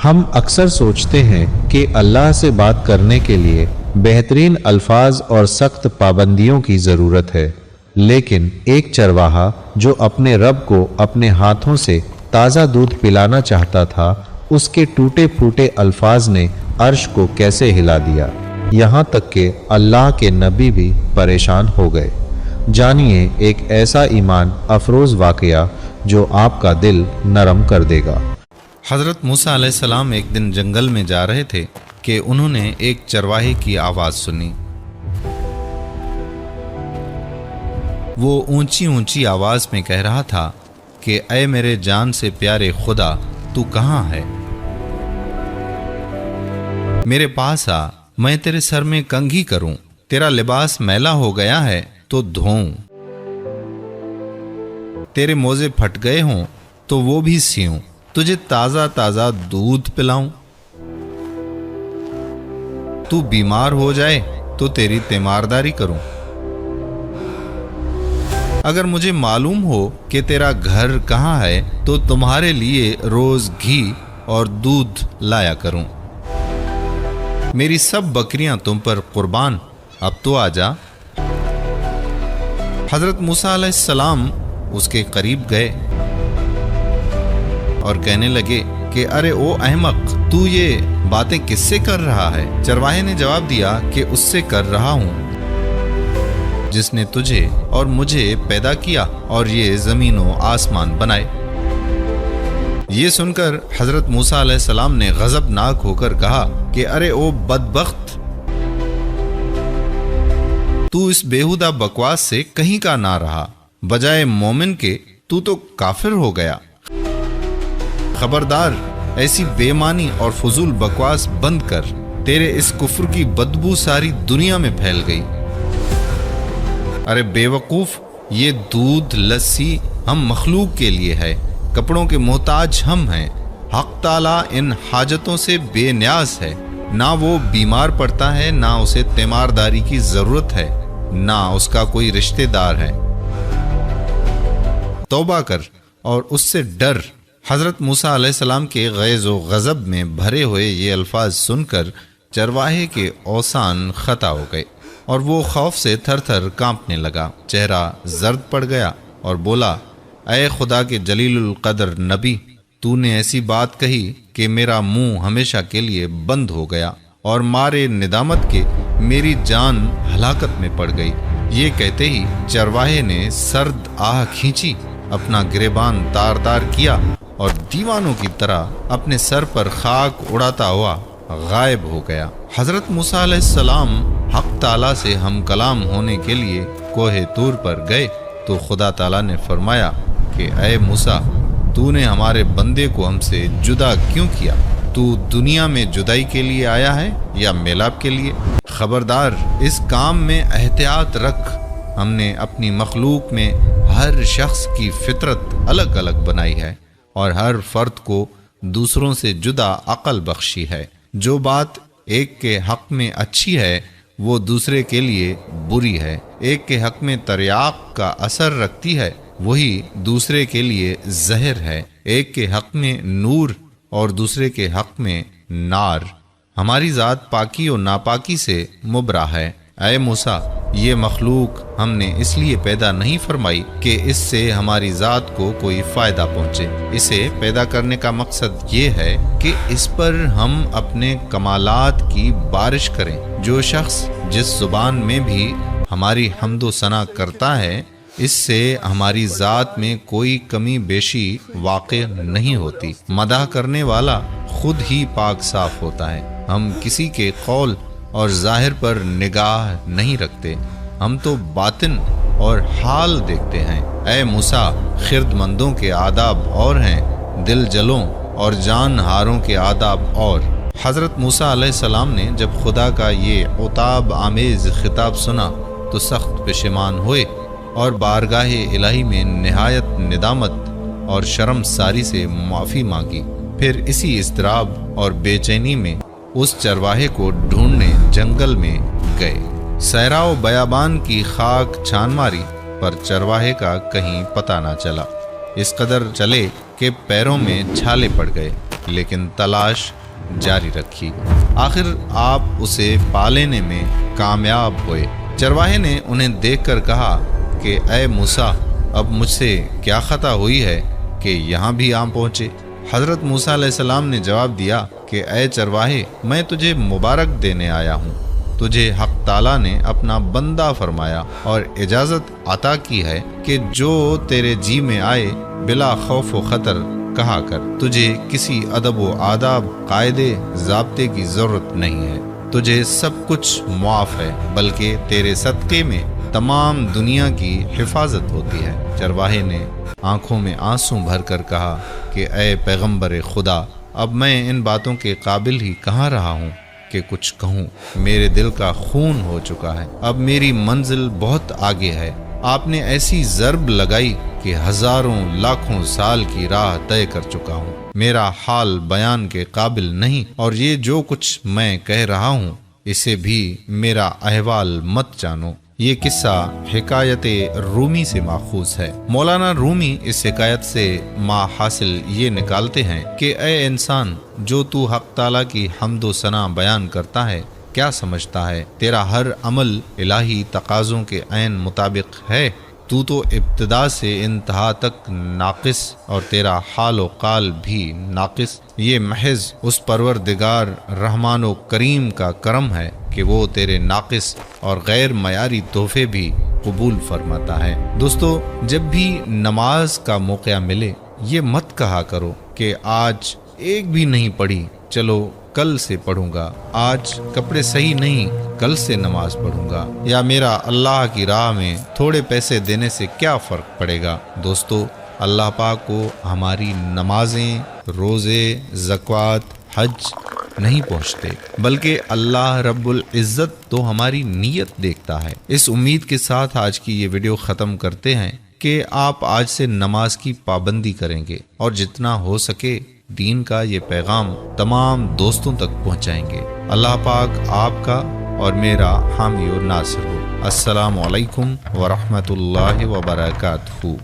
ہم اکثر سوچتے ہیں کہ اللہ سے بات کرنے کے لیے بہترین الفاظ اور سخت پابندیوں کی ضرورت ہے، لیکن ایک چرواہا جو اپنے رب کو اپنے ہاتھوں سے تازہ دودھ پلانا چاہتا تھا، اس کے ٹوٹے پھوٹے الفاظ نے عرش کو کیسے ہلا دیا، یہاں تک کہ اللہ کے نبی بھی پریشان ہو گئے۔ جانیے ایک ایسا ایمان افروز واقعہ جو آپ کا دل نرم کر دے گا۔ حضرت موسیٰ علیہ السلام ایک دن جنگل میں جا رہے تھے کہ انہوں نے ایک چرواہے کی آواز سنی۔ وہ اونچی اونچی آواز میں کہہ رہا تھا کہ اے میرے جان سے پیارے خدا، تو کہاں ہے؟ میرے پاس آ، میں تیرے سر میں کنگھی کروں، تیرا لباس میلا ہو گیا ہے تو دھوؤں، تیرے موزے پھٹ گئے ہوں تو وہ بھی سیوں، تجھے تازہ تازہ دودھ پلاؤں، تو بیمار ہو جائے تو تیری تیمارداری کروں، اگر مجھے معلوم ہو کہ تیرا گھر کہاں ہے تو تمہارے لیے روز گھی اور دودھ لایا کروں، میری سب بکریاں تم پر قربان، اب تو آ جا۔ حضرت موسیٰ علیہ السلام اس کے قریب گئے اور کہنے لگے کہ ارے او احمق، تو یہ باتیں کس سے کر رہا ہے؟ چرواہے نے جواب دیا کہ اس سے کر رہا ہوں جس نے تجھے اور مجھے پیدا کیا اور یہ زمین و آسمان بنائے۔ یہ سن کر حضرت موسیٰ علیہ السلام نے غضبناک ہو کر کہا کہ ارے او بدبخت، تو اس بیہودہ بکواس سے کہیں کا نہ رہا، بجائے مومن کے تو کافر ہو گیا۔ خبردار، ایسی بے معنی اور فضول بکواس بند کر، تیرے اس کفر کی بدبو ساری دنیا میں پھیل گئی۔ ارے بے وقوف، یہ دودھ لسی ہم مخلوق کے لیے ہے، کپڑوں کے محتاج ہم ہیں، حق تعالیٰ ان حاجتوں سے بے نیاز ہے، نہ وہ بیمار پڑتا ہے، نہ اسے تیمارداری کی ضرورت ہے، نہ اس کا کوئی رشتہ دار ہے، توبہ کر اور اس سے ڈر۔ حضرت موسیٰ علیہ السلام کے غیظ و غضب میں بھرے ہوئے یہ الفاظ سن کر چرواہے کے اوسان خطا ہو گئے اور وہ خوف سے تھر تھر کانپنے لگا، چہرہ زرد پڑ گیا اور بولا، اے خدا کے جلیل القدر نبی، تو نے ایسی بات کہی کہ میرا منہ ہمیشہ کے لیے بند ہو گیا اور مارے ندامت کے میری جان ہلاکت میں پڑ گئی۔ یہ کہتے ہی چرواہے نے سرد آہ کھینچی، اپنا گریبان تار تار کیا اور دیوانوں کی طرح اپنے سر پر خاک اڑاتا ہوا غائب ہو گیا۔ حضرت موسیٰ علیہ السلام حق تعالیٰ سے ہم کلام ہونے کے لیے کوہ طور پر گئے تو خدا تعالیٰ نے فرمایا کہ اے موسیٰ، تو نے ہمارے بندے کو ہم سے جدا کیوں کیا؟ تو دنیا میں جدائی کے لیے آیا ہے یا میلاب کے لیے؟ خبردار، اس کام میں احتیاط رکھ، ہم نے اپنی مخلوق میں ہر شخص کی فطرت الگ الگ بنائی ہے اور ہر فرد کو دوسروں سے جدا عقل بخشی ہے۔ جو بات ایک کے حق میں اچھی ہے وہ دوسرے کے لیے بری ہے، ایک کے حق میں تریاق کا اثر رکھتی ہے وہی دوسرے کے لیے زہر ہے، ایک کے حق میں نور اور دوسرے کے حق میں نار۔ ہماری ذات پاکی و ناپاکی سے مبرا ہے۔ اے موسیٰ، یہ مخلوق ہم نے اس لیے پیدا نہیں فرمائی کہ اس سے ہماری ذات کو کوئی فائدہ پہنچے، اسے پیدا کرنے کا مقصد یہ ہے کہ اس پر ہم اپنے کمالات کی بارش کریں۔ جو شخص جس زبان میں بھی ہماری حمد و ثنا کرتا ہے، اس سے ہماری ذات میں کوئی کمی بیشی واقع نہیں ہوتی۔ مدح کرنے والا خود ہی پاک صاف ہوتا ہے۔ ہم کسی کے قول اور ظاہر پر نگاہ نہیں رکھتے، ہم تو باطن اور حال دیکھتے ہیں۔ اے موسیٰ، خرد مندوں کے آداب اور ہیں، دل جلوں اور جان ہاروں کے آداب اور۔ حضرت موسیٰ علیہ السلام نے جب خدا کا یہ عتاب آمیز خطاب سنا تو سخت پشیمان ہوئے اور بارگاہ الہی میں نہایت ندامت اور شرم ساری سے معافی مانگی۔ پھر اسی اضطراب اور بے چینی میں اس چرواہے کو ڈھونڈنے جنگل میں گئے۔ صحرا و بیابان کی خاک چھان ماری پر چرواہے کا کہیں پتہ نہ چلا، اس قدر چلے کہ پیروں میں چھالے پڑ گئے۔ لیکن تلاش جاری رکھی۔ آخر آپ اسے پا لینے میں کامیاب ہوئے۔ چرواہے نے انہیں دیکھ کر کہا کہ اے موسیٰ، اب مجھ سے کیا خطا ہوئی ہے کہ یہاں بھی آ پہنچے؟ حضرت موسیٰ علیہ السلام نے جواب دیا کہ اے چرواہے، میں تجھے مبارک دینے آیا ہوں۔ تجھے حق تعالیٰ نے اپنا بندہ فرمایا اور اجازت عطا کی ہے کہ جو تیرے جی میں آئے بلا خوف و خطر کہا کر۔ تجھے کسی ادب و آداب، قاعدے، ضابطے کی ضرورت نہیں ہے۔ تجھے سب کچھ معاف ہے، بلکہ تیرے صدقے میں تمام دنیا کی حفاظت ہوتی ہے۔ چرواہے نے آنکھوں میں آنسو بھر کر کہا کہ اے پیغمبر خدا، اب میں ان باتوں کے قابل ہی کہاں رہا ہوں کہ کچھ کہوں۔ میرے دل کا خون ہو چکا ہے، اب میری منزل بہت آگے ہے۔ آپ نے ایسی ضرب لگائی کہ ہزاروں لاکھوں سال کی راہ طے کر چکا ہوں۔ میرا حال بیان کے قابل نہیں، اور یہ جو کچھ میں کہہ رہا ہوں اسے بھی میرا احوال مت جانو۔ یہ قصہ حکایت رومی سے ماخوذ ہے۔ مولانا رومی اس حکایت سے حاصل یہ نکالتے ہیں کہ اے انسان، جو تو حق تعالیٰ کی حمد و ثنا بیان کرتا ہے، کیا سمجھتا ہے تیرا ہر عمل الہی تقاضوں کے عین مطابق ہے؟ تو ابتدا سے انتہا تک ناقص، اور تیرا حال و قال بھی ناقص۔ یہ محض اس پروردگار رحمان و کریم کا کرم ہے کہ وہ تیرے ناقص اور غیر معیاری تحفے بھی قبول فرماتا ہے۔ دوستو، جب بھی نماز کا موقع ملے یہ مت کہا کرو کہ آج ایک بھی نہیں پڑھی، چلو کل سے پڑھوں گا، آج کپڑے صحیح نہیں، کل سے نماز پڑھوں گا، یا میرا اللہ کی راہ میں تھوڑے پیسے دینے سے کیا فرق پڑے گا۔ دوستو، اللہ پاک کو ہماری نمازیں، روزے، زکوٰۃ، حج نہیں پہنچتے، بلکہ اللہ رب العزت تو ہماری نیت دیکھتا ہے۔ اس امید کے ساتھ آج کی یہ ویڈیو ختم کرتے ہیں کہ آپ آج سے نماز کی پابندی کریں گے، اور جتنا ہو سکے دین کا یہ پیغام تمام دوستوں تک پہنچائیں گے۔ اللہ پاک آپ کا اور میرا حامی و ناصر ہو۔ السلام علیکم ورحمۃ اللہ وبرکاتہ۔